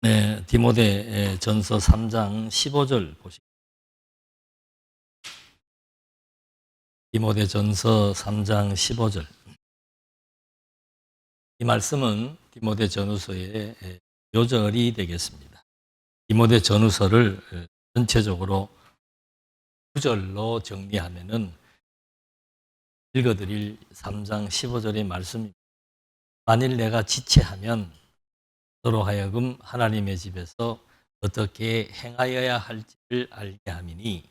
네, 디모데 전서 3장 15절 보시죠. 디모데 전서 3장 15절. 이 말씀은 디모데 전후서의 요절이 되겠습니다. 디모데 전후서를 전체적으로 구절로 정리하면은 읽어드릴 3장 15절의 말씀입니다. 만일 내가 지체하면 너로 하여금 하나님의 집에서 어떻게 행하여야 할지를 알게 함이니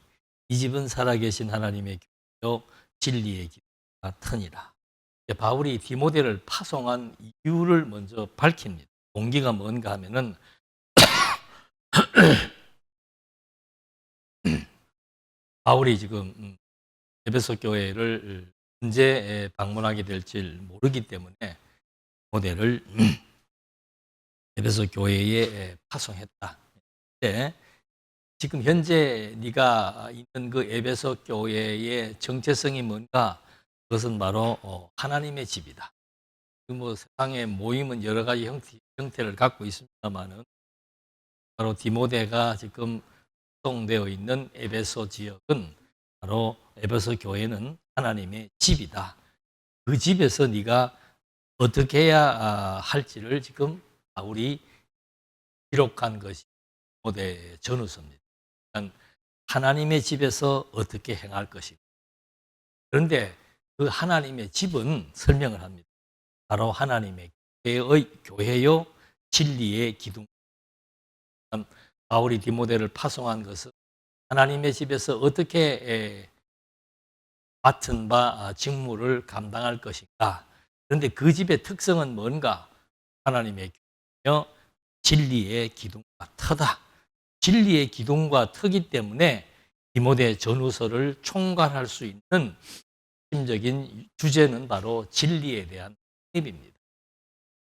이 집은 살아계신 하나님의 교회요 진리의 기도가 터니라. 바울이 디모데를 파송한 이유를 먼저 밝힙니다. 동기가 뭔가 하면은 바울이 지금 에베소 교회를 언제 방문하게 될지 모르기 때문에 디모데를 에베소 교회에 파송했다. 근데 지금 현재 네가 있는 그 에베소 교회의 정체성이 뭔가? 그것은 바로 하나님의 집이다. 뭐 세상의 모임은 여러 가지 형태를 갖고 있습니다만은 바로 디모데가 지금 구성되어 있는 에베소 지역은 바로 에베소 교회는 하나님의 집이다. 그 집에서 네가 어떻게 해야 할지를 지금 바울이 기록한 것이 디모데 전후서입니다. 하나님의 집에서 어떻게 행할 것이고, 그런데 그 하나님의 집은 설명을 합니다. 바로 하나님의 교회요 진리의 기둥. 바울이 디모데를 파송한 것은 하나님의 집에서 어떻게 맡은 바 직무를 감당할 것인가. 그런데 그 집의 특성은 뭔가? 하나님의 교회요 진리의 기둥과 터다. 진리의 기둥과 터기 때문에 디모데 전후서를 총괄할 수 있는 핵심적인 주제는 바로 진리에 대한 확립입니다.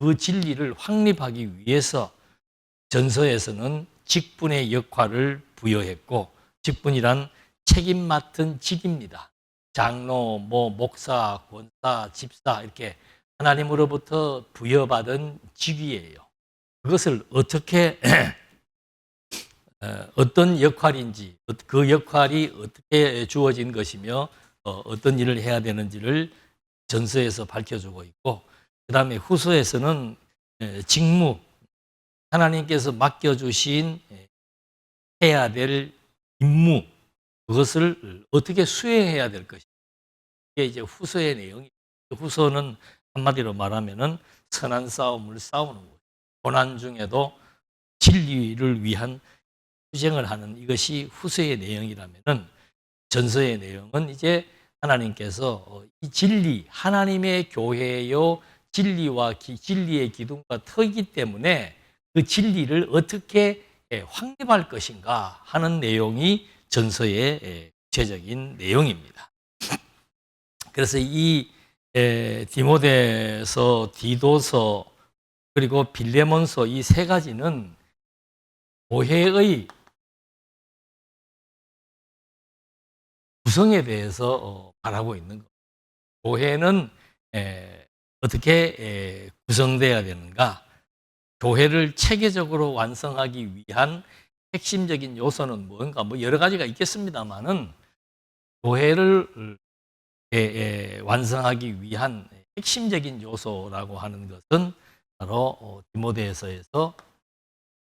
그 진리를 확립하기 위해서 전서에서는 직분의 역할을 부여했고, 직분이란 책임 맡은 직입니다. 장로, 목사, 권사, 집사 이렇게 하나님으로부터 부여받은 직위예요. 그것을 어떻게 어떤 역할인지, 그 역할이 어떻게 주어진 것이며 어떤 일을 해야 되는지를 전서에서 밝혀주고 있고, 그 다음에 후서에서는 직무, 하나님께서 맡겨주신 해야 될 임무, 그것을 어떻게 수행해야 될 것인가. 이게 이제 후서의 내용이. 후서는 한마디로 말하면은 선한 싸움을 싸우는 거예요. 고난 중에도 진리를 위한 투쟁을 하는 이것이 후서의 내용이라면은, 전서의 내용은 이제 하나님께서 이 진리, 하나님의 교회요 진리와 진리의 기둥과 터이기 때문에 그 진리를 어떻게 확립할 것인가 하는 내용이 전서의 구체적인 내용입니다. 그래서 이 디모데서, 디도서, 그리고 빌레몬서 이 세 가지는 교회의 구성에 대해서 말하고 있는 겁니다. 교회는 어떻게 구성돼야 되는가? 교회를 체계적으로 완성하기 위한 핵심적인 요소는 뭔가? 뭐 여러 가지가 있겠습니다만은 교회를 완성하기 위한 핵심적인 요소라고 하는 것은 바로 디모데서에서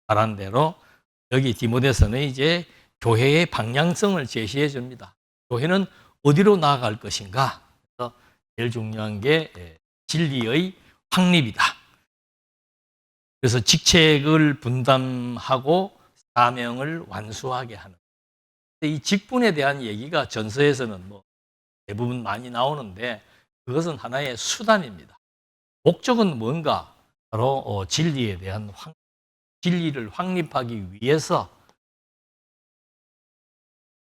말한 대로, 여기 디모데서는 이제 교회의 방향성을 제시해 줍니다. 교회는 어디로 나아갈 것인가? 그래서 제일 중요한 게 진리의 확립이다. 그래서 직책을 분담하고 사명을 완수하게 하는. 이 직분에 대한 얘기가 전서에서는 뭐 대부분 많이 나오는데, 그것은 하나의 수단입니다. 목적은 뭔가? 바로 진리에 대한 진리를 확립하기 위해서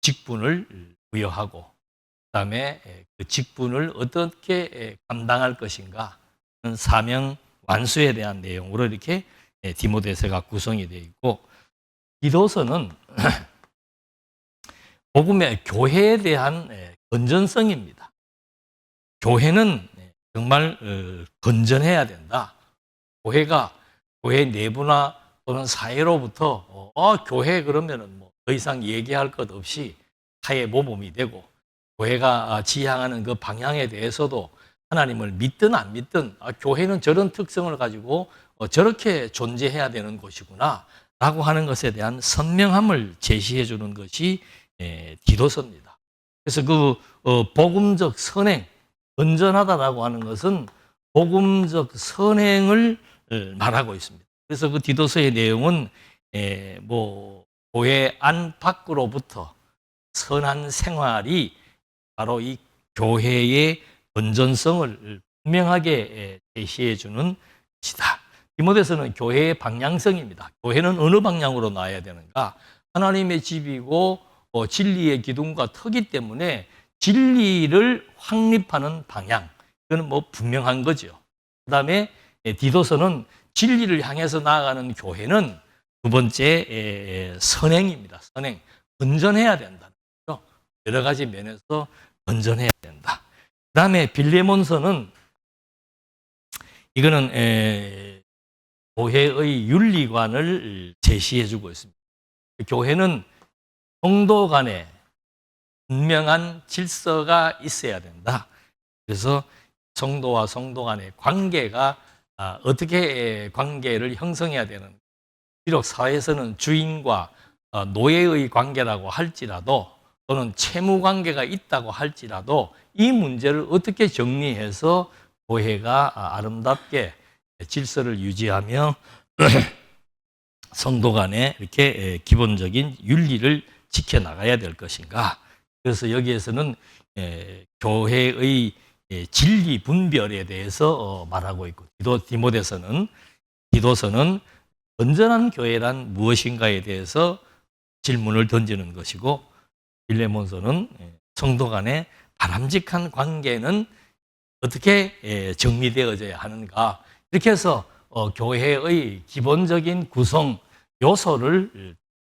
직분을 부여하고, 그다음에 그 직분을 어떻게 감당할 것인가 하는 사명 완수에 대한 내용으로 이렇게 디모데서가 구성이 되어 있고, 디도서는 복음의 교회에 대한 건전성입니다. 교회는 정말 건전해야 된다. 교회 내부나 또는 사회로부터 교회 그러면은 뭐 더 이상 얘기할 것 없이 사회 모범이 되고 교회가 지향하는 그 방향에 대해서도 하나님을 믿든 안 믿든 교회는 저런 특성을 가지고 저렇게 존재해야 되는 곳이구나 라고 하는 것에 대한 선명함을 제시해 주는 것이 디도서입니다. 그래서 그 복음적 선행, 건전하다라고 하는 것은 복음적 선행을 말하고 있습니다. 그래서 그 디도서의 내용은 뭐 교회 안 밖으로부터 선한 생활이 바로 이 교회의 건전성을 분명하게 제시해 주는 것이다. 디모데서는 교회의 방향성입니다. 교회는 어느 방향으로 나아야 되는가? 하나님의 집이고 진리의 기둥과 터기 때문에 진리를 확립하는 방향, 이거는 뭐 분명한 거죠. 그 다음에 디도서는 진리를 향해서 나아가는 교회는 두 번째 선행입니다. 선행, 건전해야 된다는 거죠. 여러 가지 면에서 건전해야 된다. 그 다음에 빌레몬서는 이거는 교회의 윤리관을 제시해 주고 있습니다. 교회는 성도 간에 분명한 질서가 있어야 된다. 그래서 성도와 성도 간의 관계가 어떻게 관계를 형성해야 되는, 비록 사회에서는 주인과 노예의 관계라고 할지라도 또는 채무 관계가 있다고 할지라도 이 문제를 어떻게 정리해서 교회가 아름답게 질서를 유지하며 성도 간에 이렇게 기본적인 윤리를 지켜나가야 될 것인가. 그래서 여기에서는 교회의 진리 분별에 대해서 말하고 있고, 디도서는 건전한 교회란 무엇인가에 대해서 질문을 던지는 것이고, 빌레몬서는 성도 간의 바람직한 관계는 어떻게 정리되어져야 하는가. 이렇게 해서 교회의 기본적인 구성 요소를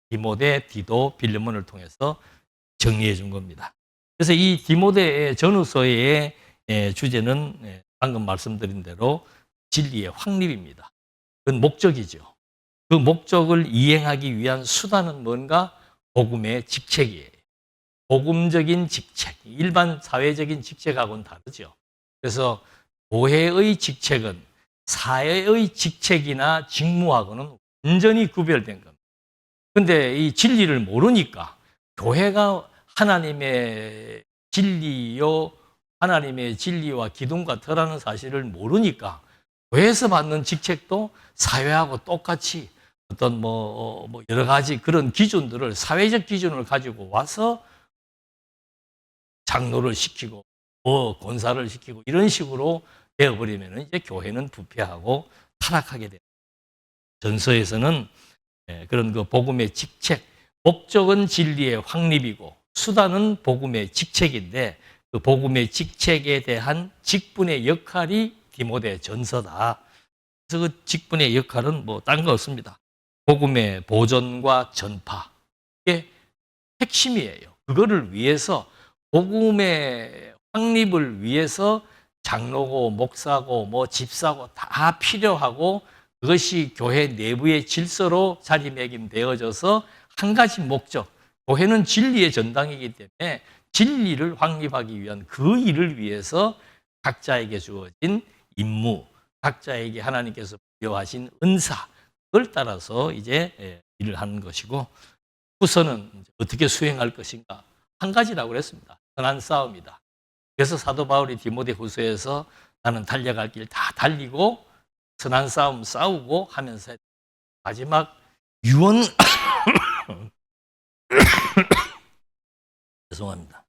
디모데, 디도, 빌레몬을 통해서 정리해 준 겁니다. 그래서 이 디모데의 전후서의 주제는 방금 말씀드린 대로 진리의 확립입니다. 그건 목적이죠. 그 목적을 이행하기 위한 수단은 뭔가? 복음의 직책이에요. 복음적인 직책, 일반 사회적인 직책하고는 다르죠. 그래서 교회의 직책은 사회의 직책이나 직무하고는 완전히 구별된 겁니다. 그런데 이 진리를 모르니까 교회가 하나님의 진리요, 하나님의 진리와 기둥과 터라는 사실을 모르니까 교회에서 받는 직책도 사회하고 똑같이 어떤 뭐 여러 가지 그런 기준들을, 사회적 기준을 가지고 와서 장로를 시키고 권사를 시키고 이런 식으로 되어버리면 이제 교회는 부패하고 타락하게 됩니다. 전서에서는 그런 그 복음의 직책, 목적은 진리의 확립이고 수단은 복음의 직책인데 그 복음의 직책에 대한 직분의 역할이 디모데 전서다. 그래서 그 직분의 역할은 뭐 딴 거 없습니다. 복음의 보존과 전파, 이게 핵심이에요. 그거를 위해서, 복음의 확립을 위해서 장로고 목사고 뭐 집사고 다 필요하고, 그것이 교회 내부의 질서로 자리매김되어져서 한 가지 목적, 교회는 진리의 전당이기 때문에 진리를 확립하기 위한 그 일을 위해서 각자에게 주어진 임무, 각자에게 하나님께서 부여하신 은사, 그걸 따라서 이제 일을 하는 것이고, 후서는 어떻게 수행할 것인가? 한 가지라고 그랬습니다. 선한 싸움이다. 그래서 사도 바울이 디모데 후서에서 나는 달려갈 길 다 달리고 선한 싸움 싸우고 하면서 마지막 유언 죄송합니다.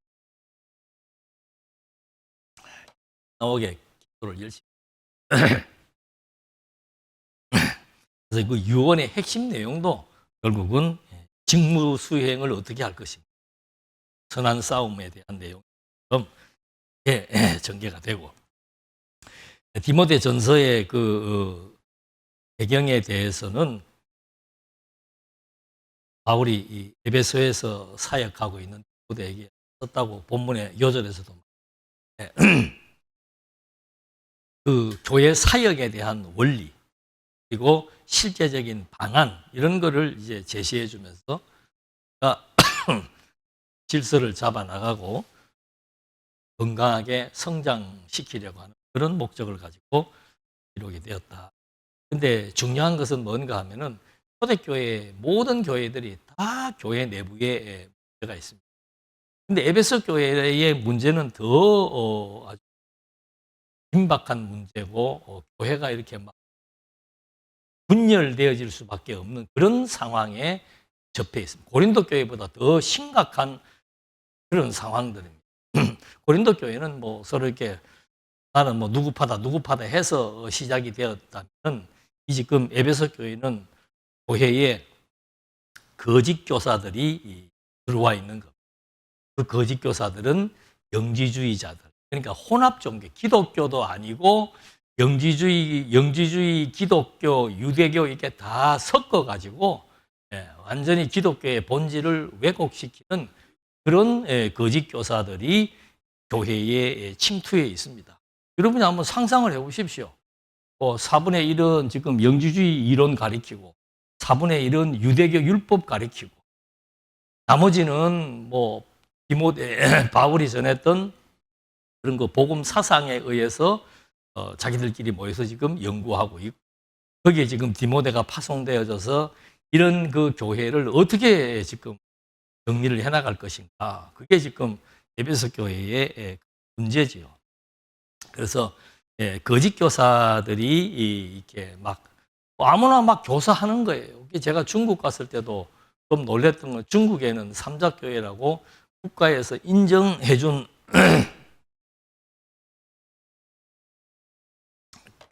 나오게 기도를 열심히. 그래서 그 유언의 핵심 내용도 결국은 직무 수행을 어떻게 할 것인가, 선한 싸움에 대한 내용처럼 전개가 되고, 디모데 전서의 그 배경에 대해서는 바울이 이 에베소에서 사역하고 있는 디모데에게 썼다고 본문의 요절에서도 그 교회 사역에 대한 원리, 그리고 실제적인 방안 이런 거를 이제 제시해 주면서 질서를 잡아 나가고 건강하게 성장시키려고 하는 그런 목적을 가지고 기록이 되었다. 근데 중요한 것은 뭔가 하면은 초대교회 모든 교회들이 다 교회 내부에 문제가 있습니다. 근데 에베소 교회의 문제는 더 아주 긴박한 문제고 교회가 이렇게 막 분열되어질 수밖에 없는 그런 상황에 접해 있습니다. 고린도 교회보다 더 심각한 그런 상황들입니다. 고린도 교회는 뭐 서로 이렇게 나는 뭐 누구 파다 해서 시작이 되었다면 이 지금 에베소 교회는 교회에 거짓 교사들이 들어와 있는 겁니다. 그 거짓 교사들은 영지주의자들. 그러니까 혼합 종교, 기독교도 아니고 영지주의, 기독교, 유대교 이렇게 다 섞어 가지고 완전히 기독교의 본질을 왜곡시키는 그런 거짓 교사들이 교회에 침투해 있습니다. 여러분이 한번 상상을 해 보십시오. 4분의 1은 지금 영지주의 이론 가리키고 4분의 1은 유대교 율법 가리키고 나머지는 뭐 디모데 바울이 전했던 그런 거 복음 사상에 의해서 자기들끼리 모여서 지금 연구하고 있고 거기에 지금 디모데가 파송되어져서 이런 그 교회를 어떻게 지금 정리를 해나갈 것인가. 그게 지금 에베소 교회의 문제지요. 그래서 거짓 교사들이 이렇게 막 아무나 막 교사하는 거예요. 제가 중국 갔을 때도 좀 놀랬던 건 중국에는 삼자교회라고 국가에서 인정해준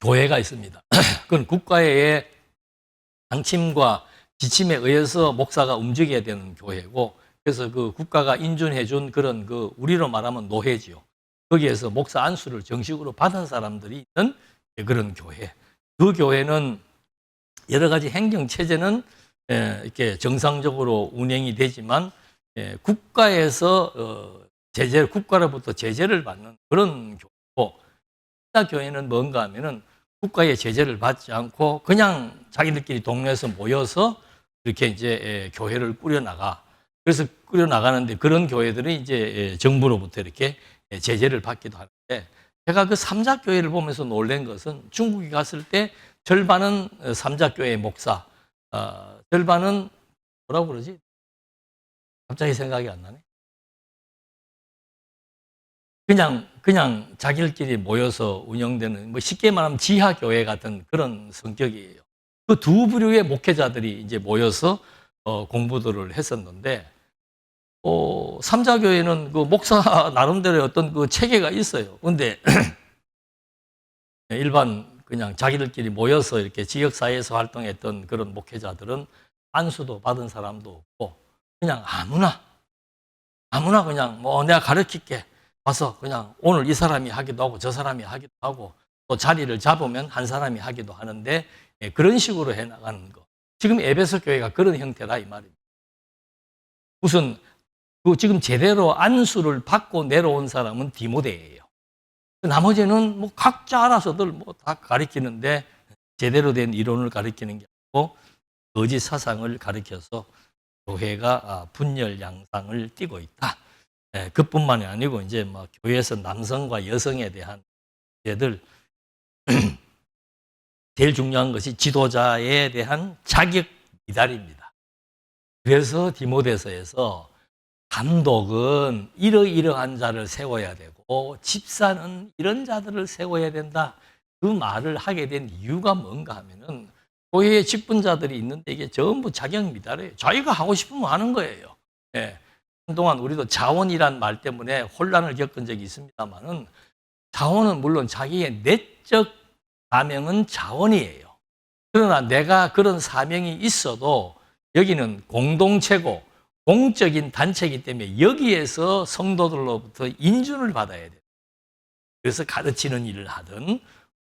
교회가 있습니다. 그건 국가의 방침과 지침에 의해서 목사가 움직여야 되는 교회고, 그래서 그 국가가 인준해준 그런 그 우리로 말하면 노회지요. 거기에서 목사 안수를 정식으로 받은 사람들이 있는 그런 교회. 그 교회는 여러 가지 행정 체제는 이렇게 정상적으로 운행이 되지만 국가에서 국가로부터 제재를 받는 그런 교회고, 교회는 뭔가 하면은 국가의 제재를 받지 않고 그냥 자기들끼리 동네에서 모여서 이렇게 이제 교회를 꾸려나가. 그래서 꾸려나가는데 그런 교회들은 이제 정부로부터 이렇게 제재를 받기도 하는데, 제가 그 삼자교회를 보면서 놀란 것은 중국에 갔을 때 절반은 삼자교회 목사, 절반은 뭐라고 그러지? 갑자기 생각이 안 나네. 그냥 자기들끼리 모여서 운영되는, 뭐 쉽게 말하면 지하교회 같은 그런 성격이에요. 그 두 부류의 목회자들이 이제 모여서 공부들을 했었는데, 삼자교회는 그 목사 나름대로의 어떤 그 체계가 있어요. 근데 일반 그냥 자기들끼리 모여서 이렇게 지역사회에서 활동했던 그런 목회자들은 안수도 받은 사람도 없고, 그냥 아무나 그냥 뭐 내가 가르칠게. 와서 그냥 오늘 이 사람이 하기도 하고 저 사람이 하기도 하고 또 자리를 잡으면 한 사람이 하기도 하는데 그런 식으로 해나가는 거. 지금 에베소 교회가 그런 형태다 이 말입니다. 무슨 지금 제대로 안수를 받고 내려온 사람은 디모데예요. 나머지는 뭐 각자 알아서들 뭐 다 가르치는데 제대로 된 이론을 가르치는 게 아니고 거짓 사상을 가르쳐서 교회가 분열 양상을 띠고 있다. 그뿐만이 아니고 이제 뭐 교회에서 남성과 여성에 대한 문제들, 제일 중요한 것이 지도자에 대한 자격 미달입니다. 그래서 디모데서에서 감독은 이러이러한 자를 세워야 되고 집사는 이런 자들을 세워야 된다. 그 말을 하게 된 이유가 뭔가 하면은 교회에 직분자들이 있는데 이게 전부 자격 미달이에요. 자기가 하고 싶으면 하는 거예요. 한동안 우리도 자원이란 말 때문에 혼란을 겪은 적이 있습니다만은 자원은 물론 자기의 내적 사명은 자원이에요. 그러나 내가 그런 사명이 있어도 여기는 공동체고 공적인 단체이기 때문에 여기에서 성도들로부터 인준을 받아야 돼요. 그래서 가르치는 일을 하든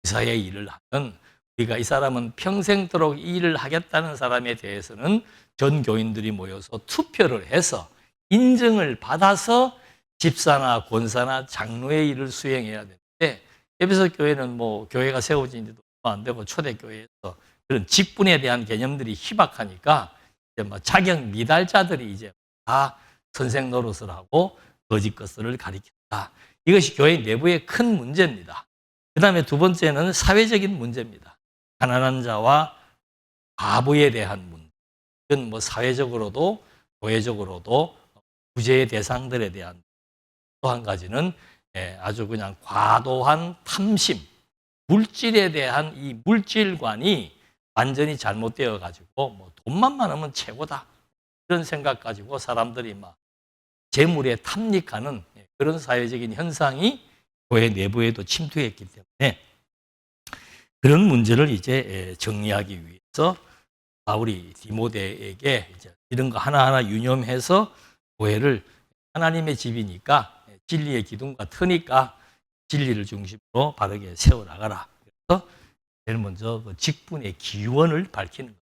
의사의 일을 하든 우리가 이 사람은 평생도록 이 일을 하겠다는 사람에 대해서는 전 교인들이 모여서 투표를 해서 인정을 받아서 집사나 권사나 장로의 일을 수행해야 되는데, 에베소 교회는 뭐 교회가 세워진 지도 얼마 안 되고 초대교회에서 그런 직분에 대한 개념들이 희박하니까 이제 뭐 자격 미달자들이 이제 다 선생 노릇을 하고 거짓 것을 가리켰다. 이것이 교회 내부의 큰 문제입니다. 그 다음에 두 번째는 사회적인 문제입니다. 가난한 자와 과부에 대한 문제. 이건 뭐 사회적으로도 교회적으로도 구제의 대상들에 대한 또 한 가지는 아주 그냥 과도한 탐심, 물질에 대한 이 물질관이 완전히 잘못되어 가지고 뭐 돈만 많으면 최고다 이런 생각 가지고 사람들이 막 재물에 탐닉하는 그런 사회적인 현상이 교회 내부에도 침투했기 때문에 그런 문제를 이제 정리하기 위해서 바울이 디모데에게 이제 이런 거 하나하나 유념해서 교회를 하나님의 집이니까 진리의 기둥과 트니까 진리를 중심으로 바르게 세워나가라. 그래서 제일 먼저 그 직분의 기원을 밝히는 거예요.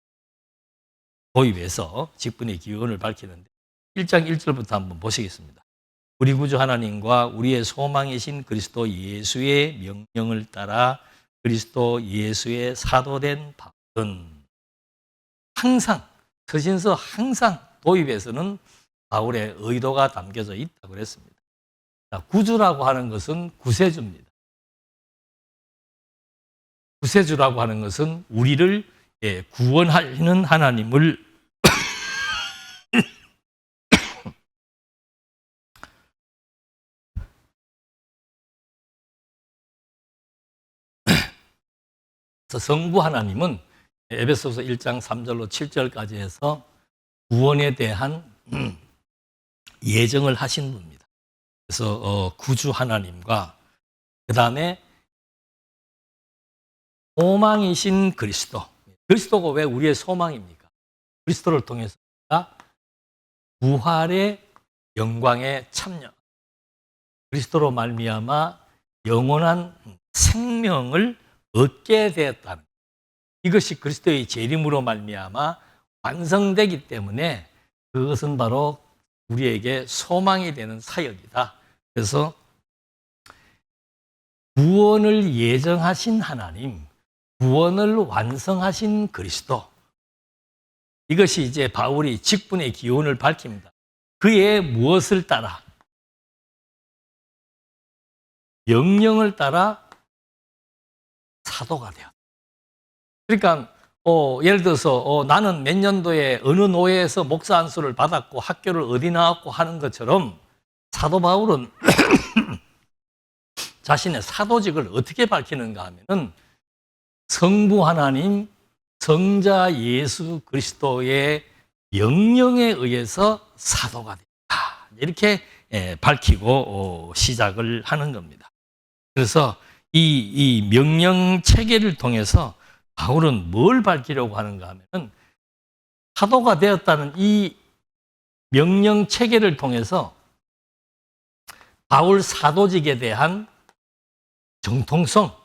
도입해서 직분의 기원을 밝히는데 1장 1절부터 한번 보시겠습니다. 우리 구주 하나님과 우리의 소망이신 그리스도 예수의 명령을 따라 그리스도 예수의 사도된 바울은 항상 서신서 항상 도입에서는 바울의 의도가 담겨져 있다고 그랬습니다. 구주라고 하는 것은 구세주입니다. 구세주라고 하는 것은 우리를 구원하시는 하나님을 성부 하나님은 에베소서 1장 3절로 7절까지 해서 구원에 대한 예정을 하신 분입니다. 그래서 구주 하나님과 그 다음에 소망이신 그리스도. 그리스도가 왜 우리의 소망입니까? 그리스도를 통해서 부활의 영광에 참여. 그리스도로 말미암아 영원한 생명을 얻게 되었다는 이것이 그리스도의 재림으로 말미암아 완성되기 때문에 그것은 바로 우리에게 소망이 되는 사역이다. 그래서 구원을 예정하신 하나님, 구원을 완성하신 그리스도. 이것이 이제 바울이 직분의 기원을 밝힙니다. 그의 무엇을 따라? 명령을 따라 사도가 되었다. 그러니까 예를 들어서 나는 몇 년도에 어느 노예에서 목사 안수를 받았고 학교를 어디 나왔고 하는 것처럼 사도 바울은 자신의 사도직을 어떻게 밝히는가 하면은 성부 하나님, 성자 예수 그리스도의 명령에 의해서 사도가 됐다. 이렇게 밝히고 시작을 하는 겁니다. 그래서 이 명령 체계를 통해서 바울은 뭘 밝히려고 하는가 하면은 사도가 되었다는 이 명령 체계를 통해서 바울 사도직에 대한 정통성,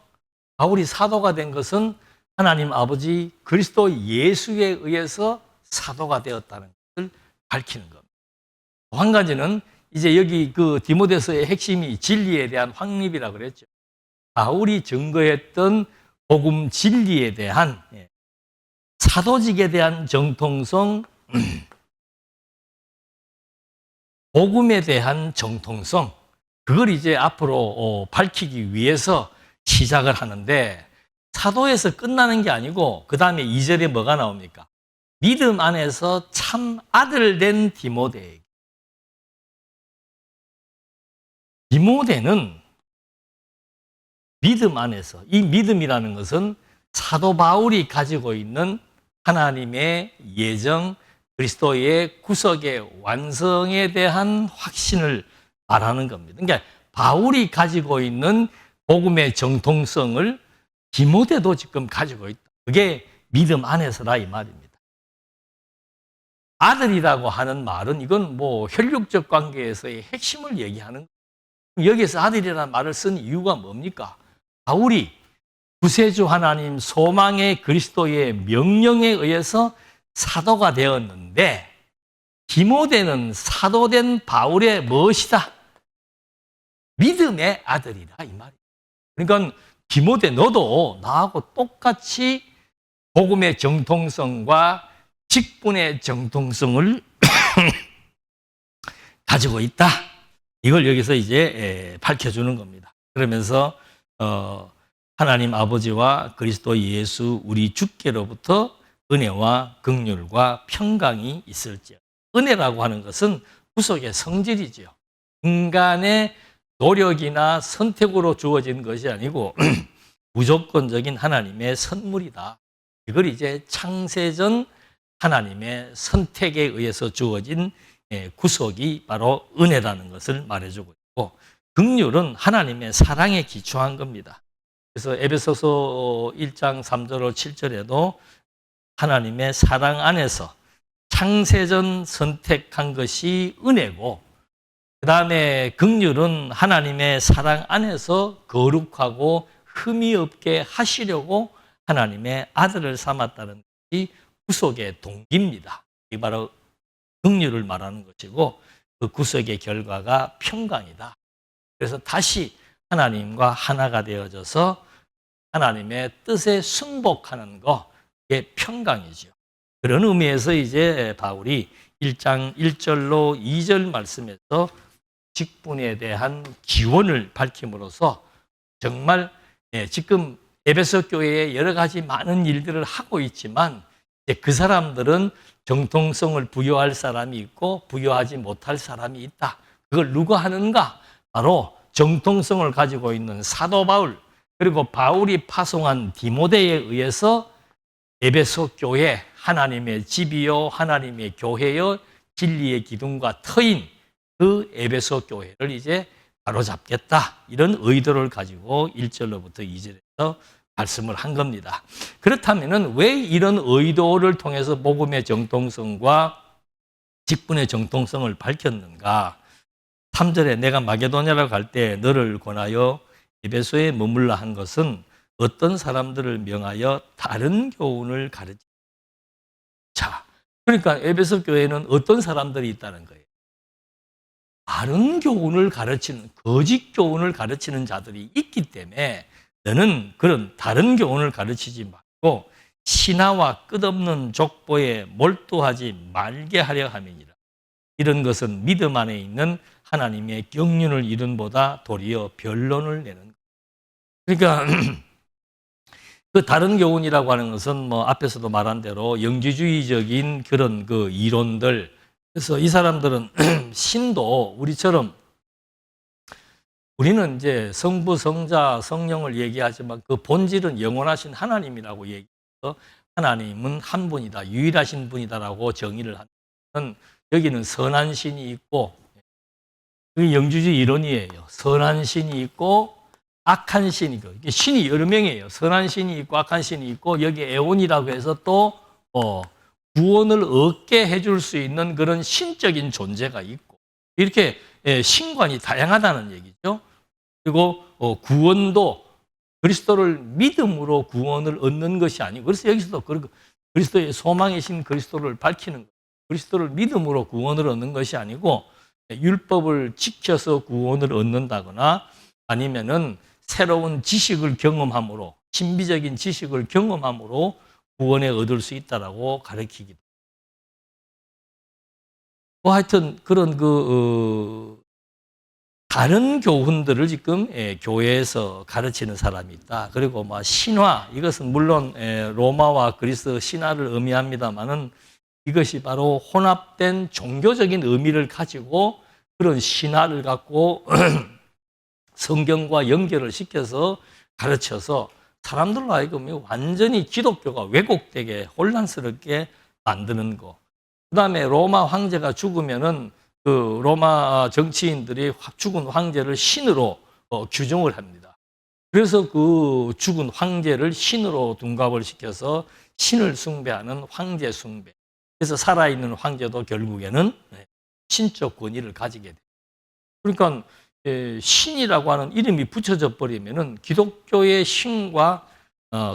바울이 사도가 된 것은 하나님 아버지 그리스도 예수에 의해서 사도가 되었다는 것을 밝히는 겁니다. 또 한 가지는 이제 여기 그 디모데서의 핵심이 진리에 대한 확립이라고 그랬죠. 바울이 증거했던 복음 진리에 대한 사도직에 대한 정통성, 복음에 대한 정통성, 그걸 이제 앞으로 밝히기 위해서 시작을 하는데 사도에서 끝나는 게 아니고 그 다음에 2절에 뭐가 나옵니까? 믿음 안에서 참 아들 된 디모데에게. 디모데는 믿음 안에서, 이 믿음이라는 것은 사도 바울이 가지고 있는 하나님의 예정, 그리스도의 구속의 완성에 대한 확신을 말하는 겁니다. 그러니까 바울이 가지고 있는 복음의 정통성을 디모데도 지금 가지고 있다. 그게 믿음 안에서라 이 말입니다. 아들이라고 하는 말은 이건 뭐 혈육적 관계에서의 핵심을 얘기하는 거예요. 여기서 아들이라는 말을 쓴 이유가 뭡니까? 바울이 구세주 하나님 소망의 그리스도의 명령에 의해서 사도가 되었는데 디모데는 사도된 바울의 무엇이다? 믿음의 아들이다 이 말이에요. 그러니까 디모데 너도 나하고 똑같이 복음의 정통성과 직분의 정통성을 가지고 있다. 이걸 여기서 이제 밝혀주는 겁니다. 그러면서 하나님 아버지와 그리스도 예수 우리 주께로부터 은혜와 긍휼과 평강이 있을지어다. 은혜라고 하는 것은 구속의 성질이지요. 인간의 노력이나 선택으로 주어진 것이 아니고 무조건적인 하나님의 선물이다. 이걸 이제 창세전 하나님의 선택에 의해서 주어진 구속이 바로 은혜라는 것을 말해주고 있고, 긍휼은 하나님의 사랑에 기초한 겁니다. 그래서 에베소서 1장 3절 7절에도 하나님의 사랑 안에서 창세전 선택한 것이 은혜고, 그 다음에 긍휼은 하나님의 사랑 안에서 거룩하고 흠이 없게 하시려고 하나님의 아들을 삼았다는 것이 구속의 동기입니다. 이 바로 긍휼을 말하는 것이고, 그 구속의 결과가 평강이다. 그래서 다시 하나님과 하나가 되어져서 하나님의 뜻에 순복하는 거, 이게 평강이죠. 그런 의미에서 이제 바울이 1장 1절로 2절 말씀에서 직분에 대한 기원을 밝힘으로써 정말 지금 에베소 교회에 여러 가지 많은 일들을 하고 있지만 그 사람들은 정통성을 부여할 사람이 있고 부여하지 못할 사람이 있다. 그걸 누가 하는가? 바로 정통성을 가지고 있는 사도 바울, 그리고 바울이 파송한 디모데에 의해서 에베소 교회, 하나님의 집이요 하나님의 교회요 진리의 기둥과 터인 그 에베소 교회를 이제 바로잡겠다, 이런 의도를 가지고 1절로부터 2절에서 말씀을 한 겁니다. 그렇다면 왜 이런 의도를 통해서 복음의 정통성과 직분의 정통성을 밝혔는가? 3절에 내가 마게도냐로 갈 때 너를 권하여 에베소에 머물라 한 것은 어떤 사람들을 명하여 다른 교훈을 가르치. 자, 그러니까 에베소 교회는 어떤 사람들이 있다는 거예요. 다른 교훈을 가르치는, 거짓 교훈을 가르치는 자들이 있기 때문에 너는 그런 다른 교훈을 가르치지 말고 신하와 끝없는 족보에 몰두하지 말게 하려 함이니라. 이런 것은 믿음 안에 있는 하나님의 경륜을 이룬보다 도리어 변론을 내는 거예요. 그러니까 그 다른 교훈이라고 하는 것은 뭐 앞에서도 말한 대로 영지주의적인 그런 그 이론들. 그래서 이 사람들은 신도 우리처럼, 우리는 이제 성부, 성자, 성령을 얘기하지만 그 본질은 영원하신 하나님이라고 얘기해서 하나님은 한 분이다, 유일하신 분이다라고 정의를 하는, 여기는 선한 신이 있고, 그게 영주주의 이론이에요. 선한 신이 있고 악한 신이 있고, 신이 여러 명이에요. 선한 신이 있고 악한 신이 있고, 여기 에온이라고 해서 또 구원을 얻게 해줄 수 있는 그런 신적인 존재가 있고, 이렇게 신관이 다양하다는 얘기죠. 그리고 구원도 그리스도를 믿음으로 구원을 얻는 것이 아니고, 그래서 여기서도 그리스도의 소망이신 그리스도를 밝히는 거예요. 그리스도를 믿음으로 구원을 얻는 것이 아니고 율법을 지켜서 구원을 얻는다거나 아니면은 새로운 지식을 경험함으로, 신비적인 지식을 경험함으로 구원에 얻을 수 있다라고 가르치기도. 뭐 하여튼 그런 다른 교훈들을 지금 교회에서 가르치는 사람이 있다. 그리고 뭐 신화, 이것은 물론 로마와 그리스 신화를 의미합니다만은 이것이 바로 혼합된 종교적인 의미를 가지고 그런 신화를 갖고 성경과 연결을 시켜서 가르쳐서 사람들로 하여금 완전히 기독교가 왜곡되게 혼란스럽게 만드는 거. 그 다음에 로마 황제가 죽으면은 그 로마 정치인들이 죽은 황제를 신으로 규정을 합니다. 그래서 그 죽은 황제를 신으로 둔갑을 시켜서 신을 숭배하는 황제 숭배. 그래서 살아있는 황제도 결국에는 신적 권위를 가지게 돼요. 그러니까 신이라고 하는 이름이 붙여져 버리면은 기독교의 신과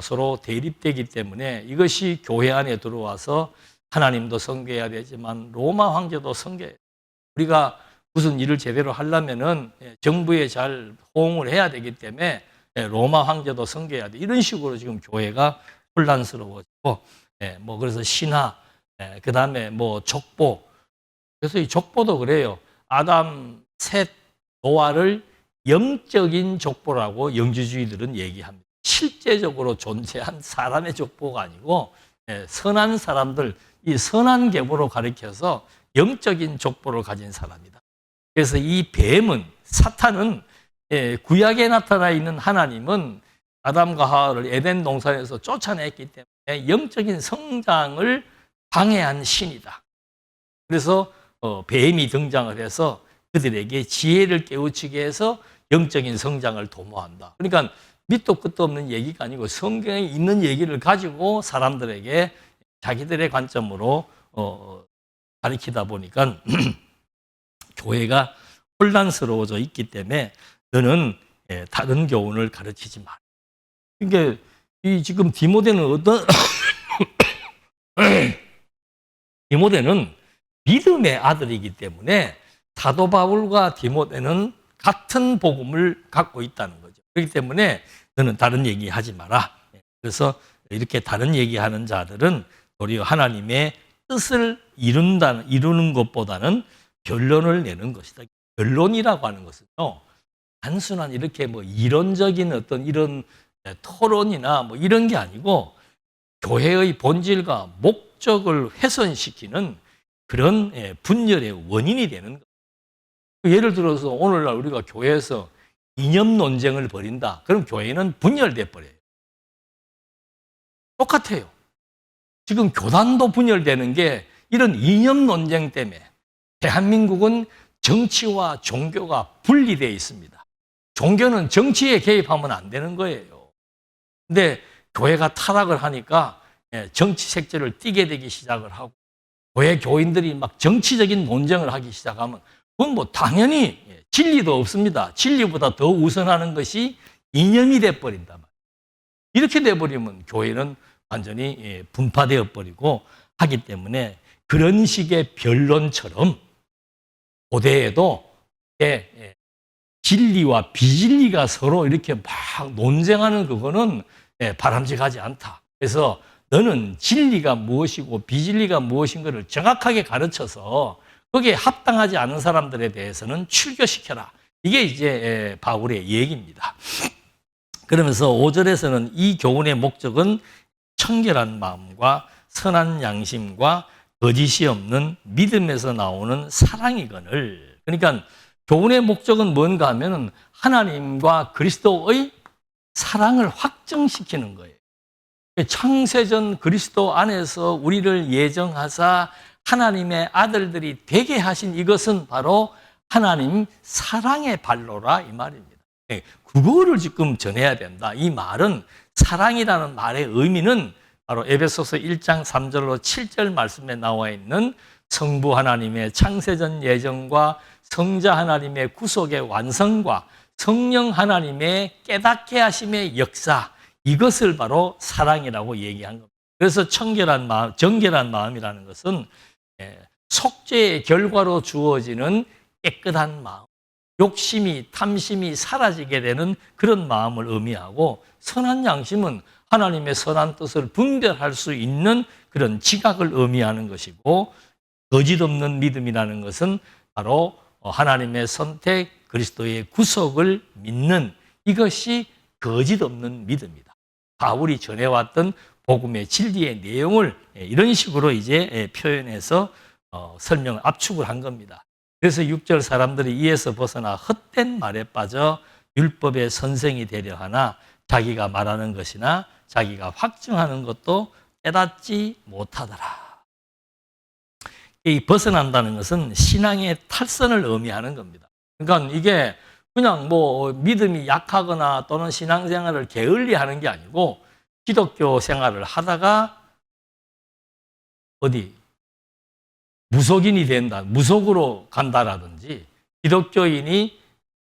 서로 대립되기 때문에 이것이 교회 안에 들어와서 하나님도 섬겨야 되지만 로마 황제도 섬겨야 돼요. 우리가 무슨 일을 제대로 하려면은 정부에 잘 호응을 해야 되기 때문에 로마 황제도 섬겨야 돼. 이런 식으로 지금 교회가 혼란스러워지고, 뭐 그래서 신화, 그 다음에 뭐 족보. 그래서 이 족보도 그래요. 아담, 셋, 노아를 영적인 족보라고 영주주의들은 얘기합니다. 실제적으로 존재한 사람의 족보가 아니고 선한 사람들, 이 선한 계보로 가리켜서 영적인 족보를 가진 사람이다. 그래서 이 뱀은, 사탄은, 구약에 나타나 있는 하나님은 아담과 하와를 에덴 동산에서 쫓아냈기 때문에 영적인 성장을 방해한 신이다. 그래서 뱀이 등장을 해서 그들에게 지혜를 깨우치게 해서 영적인 성장을 도모한다. 그러니까 밑도 끝도 없는 얘기가 아니고 성경에 있는 얘기를 가지고 사람들에게 자기들의 관점으로 가리키다 보니까 교회가 혼란스러워져 있기 때문에 너는 다른 교훈을 가르치지 마. 그러니까 이 지금 디모데는 어떤 디모데는 믿음의 아들이기 때문에 사도 바울과 디모데는 같은 복음을 갖고 있다는 거죠. 그렇기 때문에 너는 다른 얘기하지 마라. 그래서 이렇게 다른 얘기하는 자들은 도리어 하나님의 뜻을 이루는 것보다는 결론을 내는 것이다. 결론이라고 하는 것은요, 단순한 이렇게 뭐 이론적인 어떤 이런 토론이나 뭐 이런 게 아니고 교회의 본질과 목적을 훼손시키는 그런 분열의 원인이 되는 거예요. 예를 들어서 오늘날 우리가 교회에서 이념 논쟁을 벌인다. 그럼 교회는 분열돼 버려요. 똑같아요. 지금 교단도 분열되는 게 이런 이념 논쟁 때문에. 대한민국은 정치와 종교가 분리되어 있습니다. 종교는 정치에 개입하면 안 되는 거예요. 근데 교회가 타락을 하니까 정치 색채를 띠게 되기 시작을 하고 교회 교인들이 막 정치적인 논쟁을 하기 시작하면 그건 뭐 당연히 진리도 없습니다. 진리보다 더 우선하는 것이 이념이 돼버린단 말이에요. 이렇게 돼버리면 교회는 완전히 분파되어 버리고 하기 때문에 그런 식의 변론처럼 고대에도 진리와 비진리가 서로 이렇게 막 논쟁하는 그거는 바람직하지 않다. 그래서 너는 진리가 무엇이고 비진리가 무엇인가를 정확하게 가르쳐서 거기에 합당하지 않은 사람들에 대해서는 출교시켜라. 이게 이제 바울의 얘기입니다. 그러면서 5절에서는 이 교훈의 목적은 청결한 마음과 선한 양심과 거짓이 없는 믿음에서 나오는 사랑이거늘. 그러니까 교훈의 목적은 뭔가 하면은 하나님과 그리스도의 사랑을 확증시키는 거예요. 창세전 그리스도 안에서 우리를 예정하사 하나님의 아들들이 되게 하신 이것은 바로 하나님 사랑의 발로라 이 말입니다. 그거를 지금 전해야 된다. 이 말은 사랑이라는 말의 의미는 바로 에베소서 1장 3절로 7절 말씀에 나와 있는 성부 하나님의 창세전 예정과 성자 하나님의 구속의 완성과 성령 하나님의 깨닫게 하심의 역사, 이것을 바로 사랑이라고 얘기한 겁니다. 그래서 정결한 마음이라는 것은 속죄의 결과로 주어지는 깨끗한 마음, 욕심이, 탐심이 사라지게 되는 그런 마음을 의미하고, 선한 양심은 하나님의 선한 뜻을 분별할 수 있는 그런 지각을 의미하는 것이고, 거짓 없는 믿음이라는 것은 바로 하나님의 선택, 그리스도의 구속을 믿는, 이것이 거짓 없는 믿음이다. 바울이 전해왔던 복음의 진리의 내용을 이런 식으로 이제 표현해서 설명을 압축을 한 겁니다. 그래서 6절 사람들이 이에서 벗어나 헛된 말에 빠져 율법의 선생이 되려 하나 자기가 말하는 것이나 자기가 확증하는 것도 깨닫지 못하더라. 이 벗어난다는 것은 신앙의 탈선을 의미하는 겁니다. 그러니까 이게 그냥 뭐 믿음이 약하거나 또는 신앙생활을 게을리하는 게 아니고, 기독교 생활을 하다가 어디 무속인이 된다, 무속으로 간다라든지, 기독교인이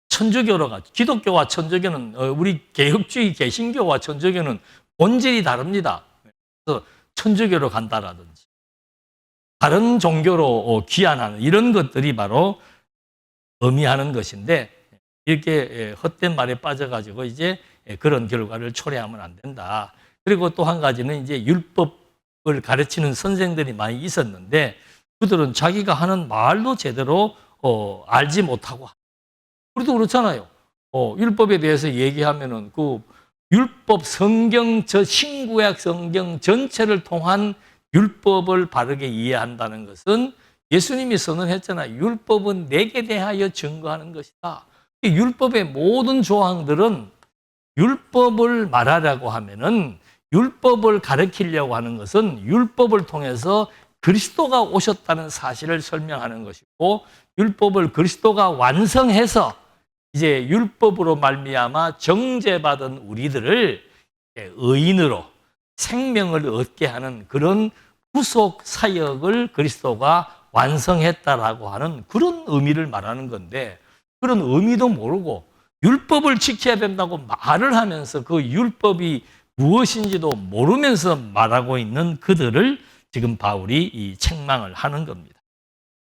천주교로 가. 기독교와 천주교는 우리 개혁주의 개신교와 천주교는 본질이 다릅니다. 그래서 천주교로 간다라든지 다른 종교로 귀환하는 이런 것들이 바로 의미하는 것인데, 이렇게 헛된 말에 빠져가지고 이제 그런 결과를 초래하면 안 된다. 그리고 또 한 가지는 이제 율법을 가르치는 선생들이 많이 있었는데 그들은 자기가 하는 말도 제대로 알지 못하고 우리도 그렇잖아요. 율법에 대해서 얘기하면은 그 율법 성경 신구약 성경 전체를 통한 율법을 바르게 이해한다는 것은 예수님이 선언했잖아요. 율법은 내게 대하여 증거하는 것이다. 율법의 모든 조항들은 율법을 말하려고 하면은 율법을 가르치려고 하는 것은 율법을 통해서 그리스도가 오셨다는 사실을 설명하는 것이고 율법을 그리스도가 완성해서 이제 율법으로 말미암아 정죄받은 우리들을 의인으로 생명을 얻게 하는 그런 후속 사역을 그리스도가 완성했다라고 하는 그런 의미를 말하는 건데 그런 의미도 모르고 율법을 지켜야 된다고 말을 하면서 그 율법이 무엇인지도 모르면서 말하고 있는 그들을 지금 바울이 이 책망을 하는 겁니다.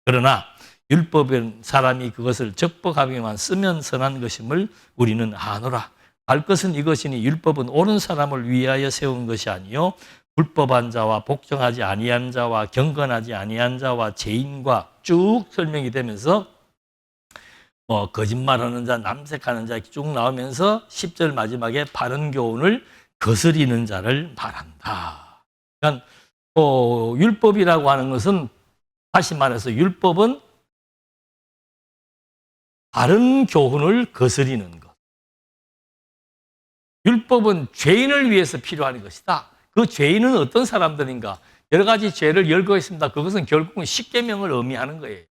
그러나 율법은 사람이 그것을 적법하게만 쓰면 선한 것임을 우리는 아노라. 알 것은 이것이니 율법은 옳은 사람을 위하여 세운 것이 아니요 불법한 자와 복종하지 아니한 자와 경건하지 아니한 자와 죄인과 쭉 설명이 되면서 거짓말하는 자, 남색하는 자 쭉 나오면서 10절 마지막에 바른 교훈을 거스리는 자를 말한다. 그러니까 율법이라고 하는 것은 다시 말해서 율법은 바른 교훈을 거스리는 것. 율법은 죄인을 위해서 필요한 것이다. 그 죄인은 어떤 사람들인가? 여러 가지 죄를 열거했습니다. 그것은 결국은 십계명을 의미하는 거예요.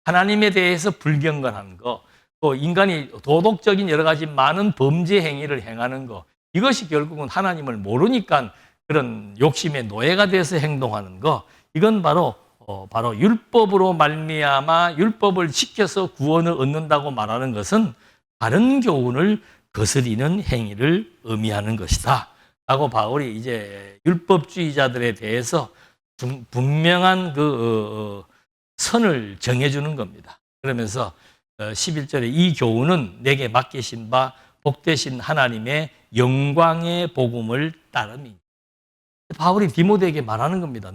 하나님에 대해서 불경건한 거, 또 인간이 도덕적인 여러 가지 많은 범죄 행위를 행하는 거, 이것이 결국은 하나님을 모르니까 그런 욕심의 노예가 돼서 행동하는 거, 이건 바로 율법으로 말미암아 율법을 지켜서 구원을 얻는다고 말하는 것은 바른 교훈을 거스리는 행위를 의미하는 것이다. 라고 바울이 이제 율법주의자들에 대해서 분명한 그 선을 정해주는 겁니다. 그러면서 11절에 이 교훈은 내게 맡기신 바 복되신 하나님의 영광의 복음을 따름이니. 바울이 디모데에게 말하는 겁니다.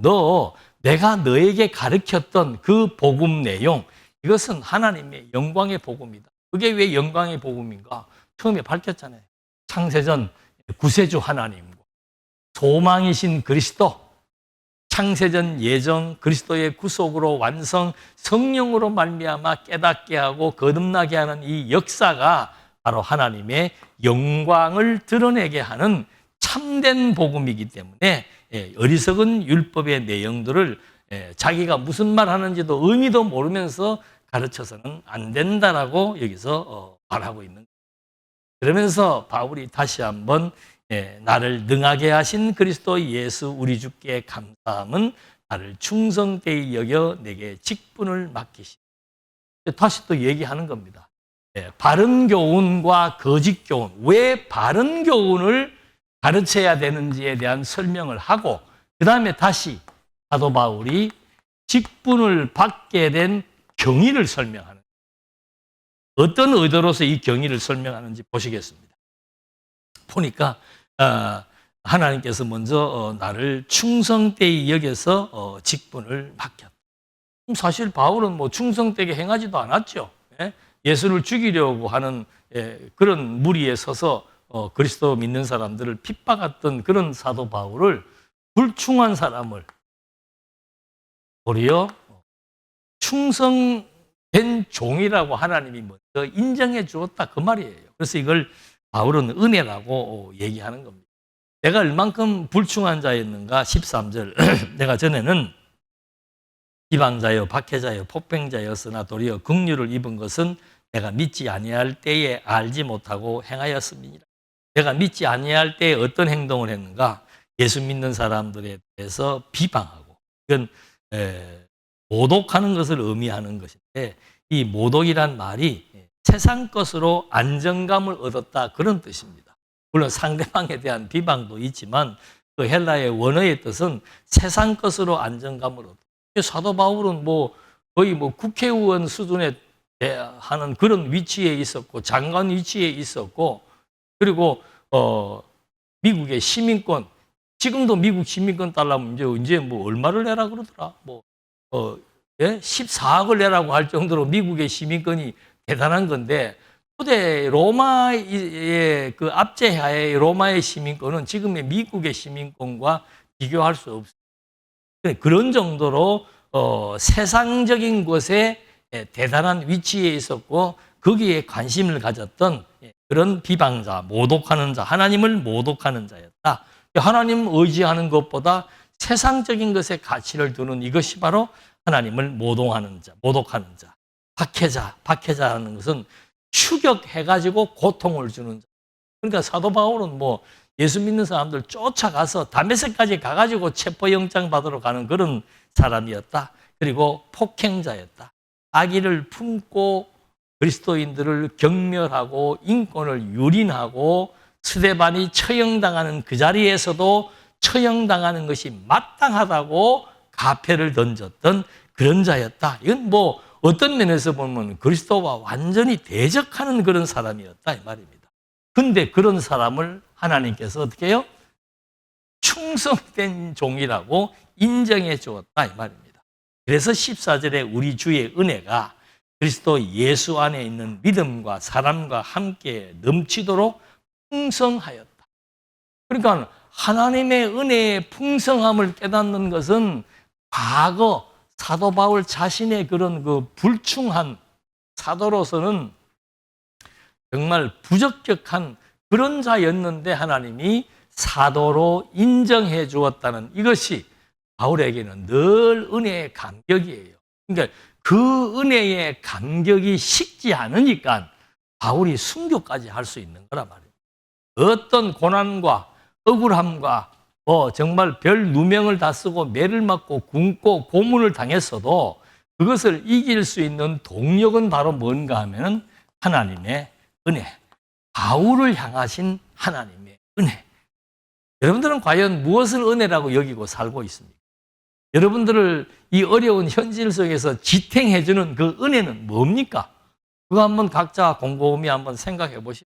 내가 너에게 가르쳤던 그 복음 내용, 이것은 하나님의 영광의 복음이다. 그게 왜 영광의 복음인가? 처음에 밝혔잖아요. 창세전 구세주 하나님과 소망이신 그리스도, 창세전 예정 그리스도의 구속으로 완성 성령으로 말미암아 깨닫게 하고 거듭나게 하는 이 역사가 바로 하나님의 영광을 드러내게 하는 참된 복음이기 때문에 어리석은 율법의 내용들을 자기가 무슨 말 하는지도 의미도 모르면서 가르쳐서는 안 된다라고 여기서 말하고 있는 거예요. 그러면서 바울이 다시 한번 나를 능하게 하신 그리스도 예수 우리 주께 감사함은 나를 충성되이 여겨 내게 직분을 맡기시. 다시 또 얘기하는 겁니다. 바른 교훈과 거짓 교훈, 왜 바른 교훈을 가르쳐야 되는지에 대한 설명을 하고 그 다음에 다시 사도 바울이 직분을 받게 된 경위를 설명하는, 어떤 의도로서 이 경위를 설명하는지 보시겠습니다. 보니까 하나님께서 먼저 나를 충성되이 여겨서 직분을 맡겼다. 사실 바울은 뭐 충성되게 행하지도 않았죠. 예수를 죽이려고 하는 그런 무리에 서서 그리스도 믿는 사람들을 핍박했던 그런 사도 바울을, 불충한 사람을 도리어 충성된 종이라고 하나님이 먼저 인정해 주었다, 그 말이에요. 그래서 이걸 바울은 은혜라고 얘기하는 겁니다. 내가 얼만큼 불충한 자였는가? 13절 내가 전에는 이방자여 박해자여 폭병자였으나 도리어 긍휼을 입은 것은 내가 믿지 아니할 때에 알지 못하고 행하였음이니라. 내가 믿지 아니할 때에 어떤 행동을 했는가? 예수 믿는 사람들에 대해서 비방하고, 이건 모독하는 것을 의미하는 것인데, 이 모독이란 말이 세상 것으로 안정감을 얻었다, 그런 뜻입니다. 물론 상대방에 대한 비방도 있지만 그 헬라의 원어의 뜻은 세상 것으로 안정감을 얻었다. 사도 바울은 거의 국회의원 수준에 하는 그런 위치에 있었고, 장관 위치에 있었고, 그리고 미국의 시민권, 지금도 미국 시민권 달라면 이제 뭐 얼마를 내라 그러더라. 14억을 내라고 할 정도로 미국의 시민권이 대단한 건데, 초대 로마의 그 압제하에 로마의 시민권은 지금의 미국의 시민권과 비교할 수 없어요. 그런 정도로 세상적인 것에 대단한 위치에 있었고, 거기에 관심을 가졌던 그런 비방자, 모독하는 자, 하나님을 모독하는 자였다. 하나님 의지하는 것보다 세상적인 것에 가치를 두는 이것이 바로 하나님을 모독하는 자. 박해자라는 것은 추격해가지고 고통을 주는 자. 그러니까 사도 바울은 예수 믿는 사람들 쫓아가서 다메섹까지 가가지고 체포영장 받으러 가는 그런 사람이었다. 그리고 폭행자였다. 악의를 품고 그리스도인들을 경멸하고 인권을 유린하고 스데반이 처형당하는 그 자리에서도 처형당하는 것이 마땅하다고 가패를 던졌던 그런 자였다. 이건 어떤 면에서 보면 그리스도와 완전히 대적하는 그런 사람이었다 이 말입니다. 근데 그런 사람을 하나님께서 어떻게 해요? 충성된 종이라고 인정해 주었다 이 말입니다. 그래서 14절에 우리 주의 은혜가 그리스도 예수 안에 있는 믿음과 사람과 함께 넘치도록 풍성하였다. 그러니까 하나님의 은혜의 풍성함을 깨닫는 것은 과거 사도 바울 자신의 그런 그 불충한 사도로서는 정말 부적격한 그런 자였는데 하나님이 사도로 인정해 주었다는 이것이 바울에게는 늘 은혜의 감격이에요. 그러니까 그 은혜의 감격이 식지 않으니까 바울이 순교까지 할 수 있는 거란 말이에요. 어떤 고난과 억울함과 정말 별 누명을 다 쓰고 매를 맞고 굶고 고문을 당했어도 그것을 이길 수 있는 동력은 바로 뭔가 하면 하나님의 은혜. 바울을 향하신 하나님의 은혜. 여러분들은 과연 무엇을 은혜라고 여기고 살고 있습니까? 여러분들을 이 어려운 현실 속에서 지탱해주는 그 은혜는 뭡니까? 그거 한번 각자 곰곰이 한번 생각해 보시죠.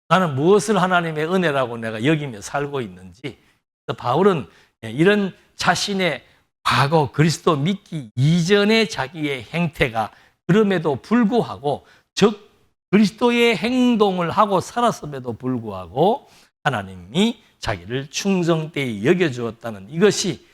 나는 무엇을 하나님의 은혜라고 내가 여기며 살고 있는지. 바울은 이런 자신의 과거 그리스도 믿기 이전의 자기의 행태가 그럼에도 불구하고 즉 그리스도의 행동을 하고 살았음에도 불구하고 하나님이 자기를 충성되이 여겨주었다는 이것이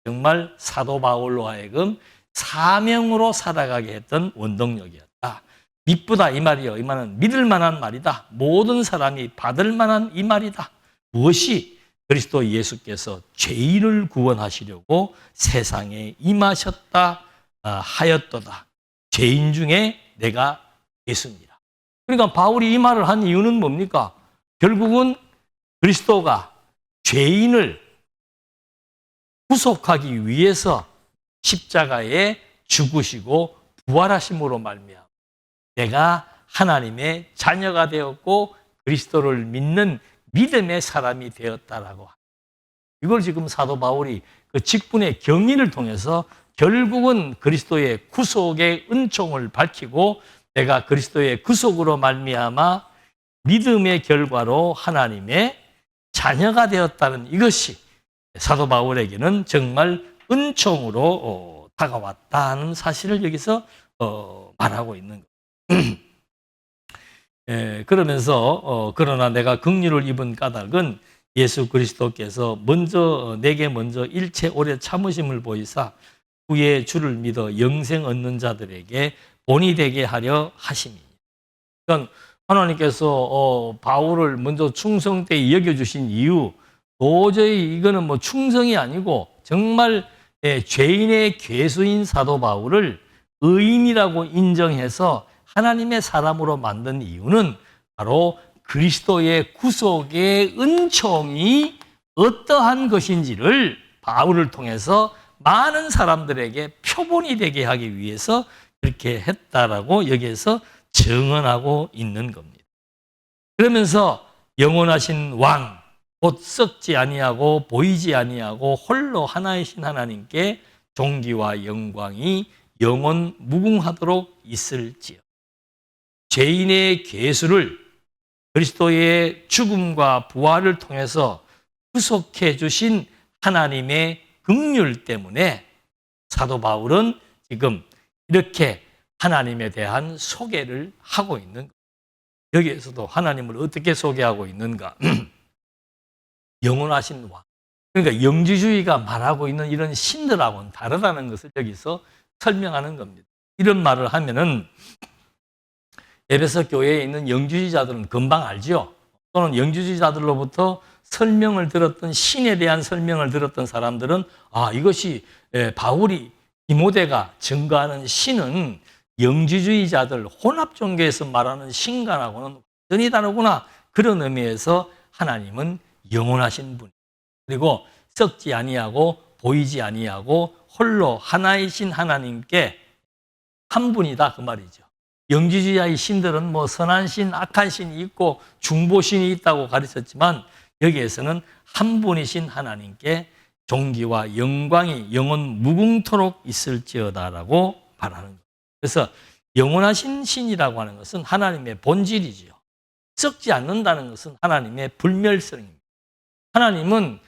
정말 사도 바울로 하여금 사명으로 살아가게 했던 원동력이었다. 믿부다 이 말이요. 이 말은 믿을 만한 말이다. 모든 사람이 받을 만한 이 말이다. 무엇이? 그리스도 예수께서 죄인을 구원하시려고 세상에 임하셨다 하였도다. 죄인 중에 내가 예수니라. 그러니까 바울이 이 말을 한 이유는 뭡니까? 결국은 그리스도가 죄인을 구속하기 위해서 십자가에 죽으시고 부활하심으로 말미암아 내가 하나님의 자녀가 되었고 그리스도를 믿는 믿음의 사람이 되었다라고. 이걸 지금 사도 바울이 그 직분의 경위를 통해서 결국은 그리스도의 구속의 은총을 밝히고 내가 그리스도의 구속으로 말미암아 믿음의 결과로 하나님의 자녀가 되었다는 이것이 사도 바울에게는 정말 은총으로 다가왔다는 사실을 여기서 말하고 있는 거예요. 그러면서 그러나 내가 긍휼을 입은 까닭은 예수 그리스도께서 내게 먼저 일체 오래 참으심을 보이사 후에 주를 믿어 영생 얻는 자들에게 본이 되게 하려 하심이니. 그러니까 하나님께서 바울을 먼저 충성되이 여겨주신 이유, 도저히 이거는 충성이 아니고 정말 죄인의 괴수인 사도 바울을 의인이라고 인정해서 하나님의 사람으로 만든 이유는 바로 그리스도의 구속의 은총이 어떠한 것인지를 바울을 통해서 많은 사람들에게 표본이 되게 하기 위해서 그렇게 했다라고 여기에서 증언하고 있는 겁니다. 그러면서 영원하신 왕, 곧 썩지 아니하고 보이지 아니하고 홀로 하나이신 하나님께 존귀와 영광이 영원 무궁하도록 있을지어. 죄인의 괴수를 그리스도의 죽음과 부활을 통해서 구속해 주신 하나님의 긍휼 때문에 사도 바울은 지금 이렇게 하나님에 대한 소개를 하고 있는 거예요. 여기에서도 하나님을 어떻게 소개하고 있는가? 영원하신 왕. 그러니까 영지주의가 말하고 있는 이런 신들하고는 다르다는 것을 여기서 설명하는 겁니다. 이런 말을 하면은 에베소 교회에 있는 영주주의자들은 금방 알죠. 또는 영주주의자들로부터 설명을 들었던 신에 대한 설명을 들었던 사람들은 이것이 바울이 디모데가 증거하는 신은 영주주의자들 혼합 종교에서 말하는 신간하고는 완전히 다르구나. 그런 의미에서 하나님은 영원하신 분. 그리고 썩지 아니하고 보이지 아니하고 홀로 하나이신 하나님께 한 분이다 그 말이죠. 영지주의자의 신들은 뭐 선한 신, 악한 신이 있고 중보신이 있다고 가르쳤지만 여기에서는 한 분이신 하나님께 존귀와 영광이 영원 무궁토록 있을지어다라고 말하는 거예요. 그래서 영원하신 신이라고 하는 것은 하나님의 본질이지요. 썩지 않는다는 것은 하나님의 불멸성입니다. 하나님은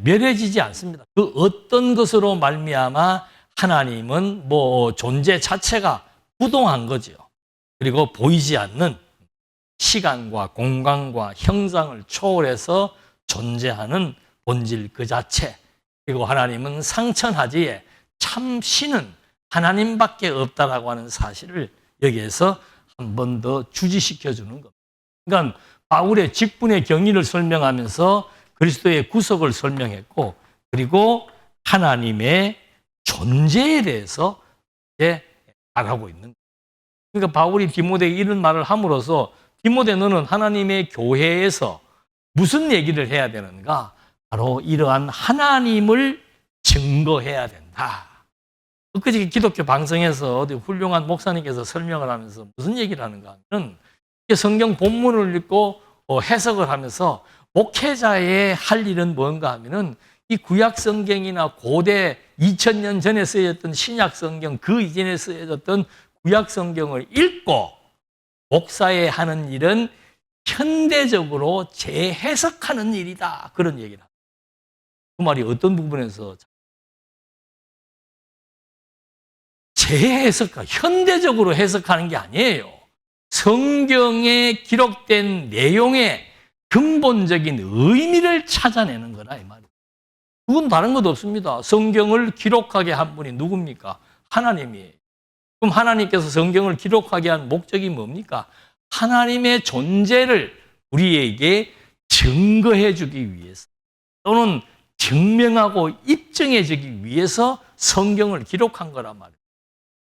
멸해지지 않습니다. 그 어떤 것으로 말미암아 하나님은 뭐 존재 자체가 부동한 거죠. 그리고 보이지 않는 시간과 공간과 형상을 초월해서 존재하는 본질 그 자체. 그리고 하나님은 상천하지에 참 신은 하나님밖에 없다라고 하는 사실을 여기에서 한 번 더 주지시켜 주는 겁니다. 그러니까 바울의 직분의 경위를 설명하면서 그리스도의 구속을 설명했고, 그리고 하나님의 존재에 대해서 이제 말하고 있는 거예요. 그러니까 바울이 디모데에게 이런 말을 함으로써 디모데 너는 하나님의 교회에서 무슨 얘기를 해야 되는가? 바로 이러한 하나님을 증거해야 된다. 엊그제 기독교 방송에서 어디 훌륭한 목사님께서 설명을 하면서 무슨 얘기를 하는가 하면 성경 본문을 읽고 해석을 하면서 목회자의 할 일은 뭔가 하면은 이 구약 성경이나 고대 2000년 전에 쓰여졌던 신약 성경 그 이전에 쓰여졌던 구약 성경을 읽고 목사의 하는 일은 현대적으로 재해석하는 일이다. 그런 얘기를 합니다. 그 말이 어떤 부분에서 재해석과 현대적으로 해석하는 게 아니에요. 성경에 기록된 내용의 근본적인 의미를 찾아내는 거라 이 말이에요. 그건 다른 것도 없습니다. 성경을 기록하게 한 분이 누굽니까? 하나님이에요. 그럼 하나님께서 성경을 기록하게 한 목적이 뭡니까? 하나님의 존재를 우리에게 증거해 주기 위해서 또는 증명하고 입증해 주기 위해서 성경을 기록한 거란 말이에요.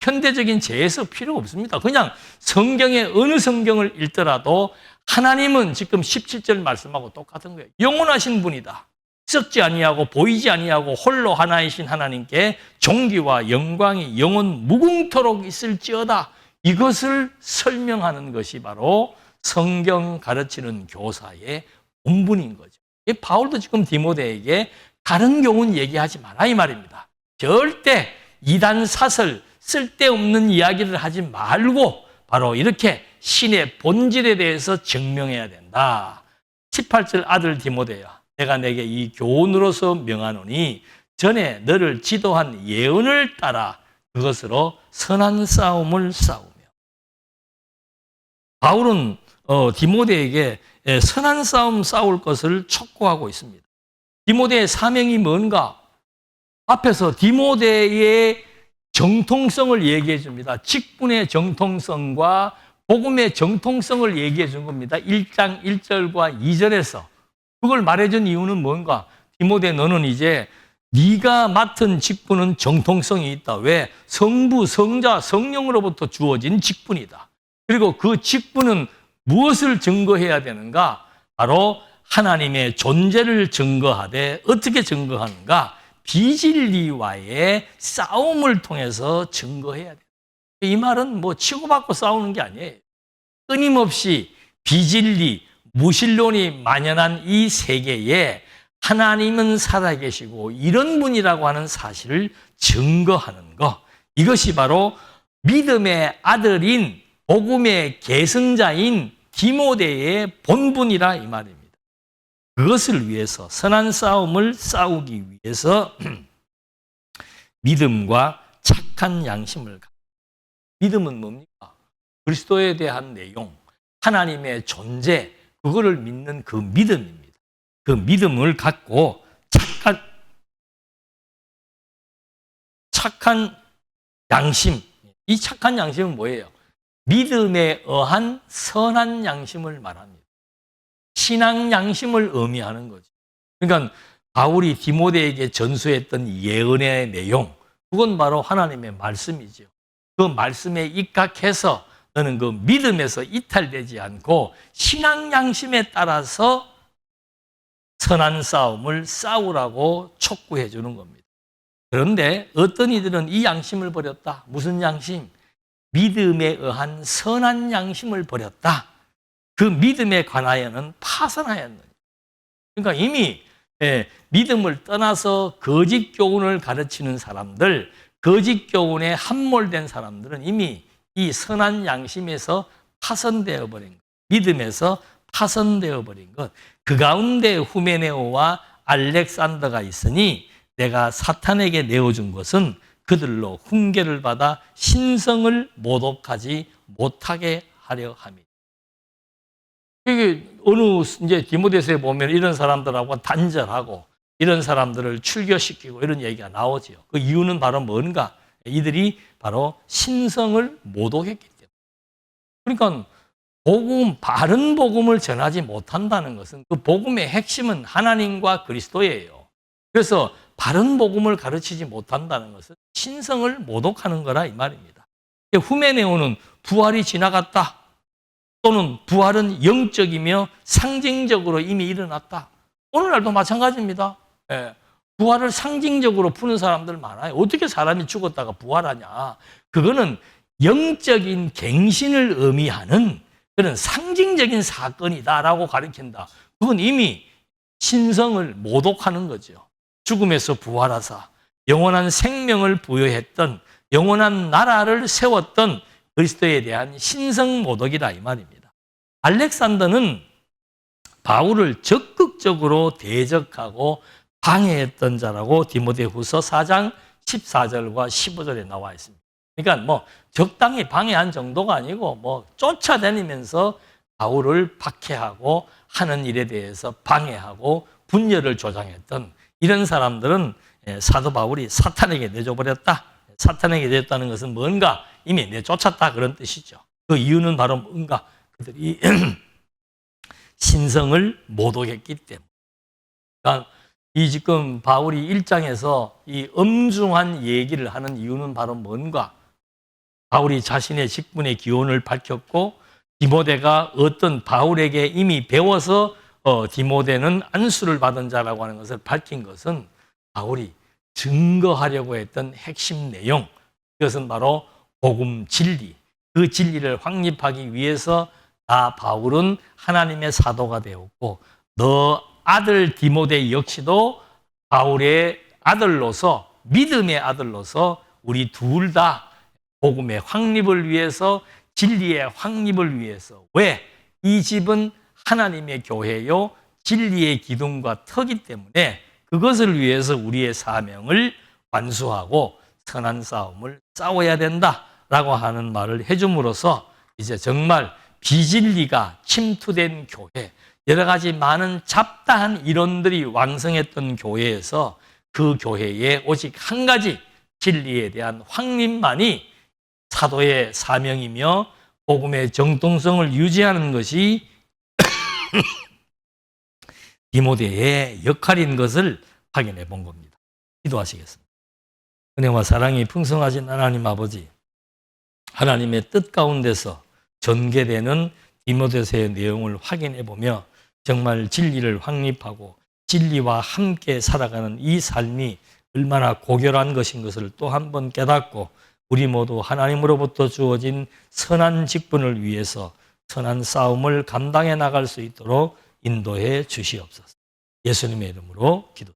현대적인 재해석 필요 없습니다. 그냥 성경의 어느 성경을 읽더라도 하나님은 지금 17절 말씀하고 똑같은 거예요. 영원하신 분이다. 썩지 아니하고 보이지 아니하고 홀로 하나이신 하나님께 존귀와 영광이 영원 무궁토록 있을지어다. 이것을 설명하는 것이 바로 성경 가르치는 교사의 본분인 거죠. 바울도 지금 디모데에게 다른 교훈 얘기하지 마라 이 말입니다. 절대 이단 사설 쓸데없는 이야기를 하지 말고 바로 이렇게 신의 본질에 대해서 증명해야 된다. 18절 아들 디모데야, 내가 내게 이 교훈으로서 명하노니 전에 너를 지도한 예언을 따라 그것으로 선한 싸움을 싸우며. 바울은 디모데에게 선한 싸움 싸울 것을 촉구하고 있습니다. 디모데의 사명이 뭔가? 앞에서 디모데의 정통성을 얘기해 줍니다. 직분의 정통성과 복음의 정통성을 얘기해 준 겁니다. 1장 1절과 2절에서. 그걸 말해준 이유는 뭔가? 디모데 너는 이제 네가 맡은 직분은 정통성이 있다. 왜? 성부, 성자, 성령으로부터 주어진 직분이다. 그리고 그 직분은 무엇을 증거해야 되는가? 바로 하나님의 존재를 증거하되 어떻게 증거하는가? 비진리와의 싸움을 통해서 증거해야 돼요. 이 말은 뭐 치고받고 싸우는 게 아니에요. 끊임없이 비진리, 무신론이 만연한 이 세계에 하나님은 살아계시고 이런 분이라고 하는 사실을 증거하는 것. 이것이 바로 믿음의 아들인 복음의 계승자인 디모데의 본분이라 이 말입니다. 그것을 위해서 선한 싸움을 싸우기 위해서 믿음과 착한 양심을 갖고 믿음은 뭡니까? 그리스도에 대한 내용, 하나님의 존재, 그거를 믿는 그 믿음입니다. 그 믿음을 갖고 착한 양심, 이 착한 양심은 뭐예요? 믿음에 의한 선한 양심을 말합니다. 신앙 양심을 의미하는 거죠. 그러니까 바울이 디모데에게 전수했던 예언의 내용, 그건 바로 하나님의 말씀이죠. 그 말씀에 입각해서 너는 그 믿음에서 이탈되지 않고 신앙 양심에 따라서 선한 싸움을 싸우라고 촉구해 주는 겁니다. 그런데 어떤 이들은 이 양심을 버렸다. 무슨 양심? 믿음에 의한 선한 양심을 버렸다. 그 믿음에 관하여는 파선하였느니. 그러니까 이미 믿음을 떠나서 거짓 교훈을 가르치는 사람들, 거짓 교훈에 함몰된 사람들은 이미 이 선한 양심에서 파선되어 버린 것, 믿음에서 파선되어 버린 것, 그 가운데 후메네오와 알렉산더가 있으니 내가 사탄에게 내어준 것은 그들로 훈계를 받아 신성을 모독하지 못하게 하려 함이다. 이게 어느 이제 디모데서에 보면 이런 사람들하고 단절하고 이런 사람들을 출교시키고 이런 얘기가 나오지요. 그 이유는 바로 뭔가? 이들이 바로 신성을 모독했기 때문에. 그러니까 복음, 바른 복음을 전하지 못한다는 것은 그 복음의 핵심은 하나님과 그리스도예요. 그래서 바른 복음을 가르치지 못한다는 것은 신성을 모독하는 거라 이 말입니다. 후메네오는 부활이 지나갔다. 또는 부활은 영적이며 상징적으로 이미 일어났다. 오늘날도 마찬가지입니다. 부활을 상징적으로 푸는 사람들 많아요. 어떻게 사람이 죽었다가 부활하냐. 그거는 영적인 갱신을 의미하는 그런 상징적인 사건이다라고 가르친다. 그건 이미 신성을 모독하는 거죠. 죽음에서 부활하사 영원한 생명을 부여했던 영원한 나라를 세웠던 그리스도에 대한 신성 모독이다 이 말입니다. 알렉산더는 바울을 적극적으로 대적하고 방해했던 자라고 디모데후서 4장 14절과 15절에 나와 있습니다. 그러니까 뭐 적당히 방해한 정도가 아니고 뭐 쫓아다니면서 바울을 박해하고 하는 일에 대해서 방해하고 분열을 조장했던 이런 사람들은 사도 바울이 사탄에게 내줘버렸다. 사탄에게 내줬다는 것은 뭔가 이미 내쫓았다 그런 뜻이죠. 그 이유는 바로 뭔가 그들이 신성을 모독했기 때문에. 그러니까 이 지금 바울이 1장에서 이 엄중한 얘기를 하는 이유는 바로 뭔가? 바울이 자신의 직분의 기원을 밝혔고 디모데가 어떤 바울에게 이미 배워서 디모데는 안수를 받은 자라고 하는 것을 밝힌 것은 바울이 증거하려고 했던 핵심 내용, 그것은 바로 복음 진리, 그 진리를 확립하기 위해서 나 바울은 하나님의 사도가 되었고 너 아들 디모데 역시도 바울의 아들로서 믿음의 아들로서 우리 둘 다 복음의 확립을 위해서 진리의 확립을 위해서 왜? 이 집은 하나님의 교회요 진리의 기둥과 터기 때문에 그것을 위해서 우리의 사명을 완수하고 선한 싸움을 싸워야 된다라고 하는 말을 해줌으로써 이제 정말 비진리가 침투된 교회, 여러 가지 많은 잡다한 이론들이 왕성했던 교회에서 그 교회에 오직 한 가지 진리에 대한 확립만이 사도의 사명이며 복음의 정통성을 유지하는 것이 디모데의 역할인 것을 확인해 본 겁니다. 기도하시겠습니다. 은혜와 사랑이 풍성하신 하나님 아버지, 하나님의 뜻 가운데서 전개되는 디모데서의 내용을 확인해 보며 정말 진리를 확립하고 진리와 함께 살아가는 이 삶이 얼마나 고결한 것인 것을 또 한 번 깨닫고 우리 모두 하나님으로부터 주어진 선한 직분을 위해서 선한 싸움을 감당해 나갈 수 있도록 인도해 주시옵소서. 예수님의 이름으로 기도.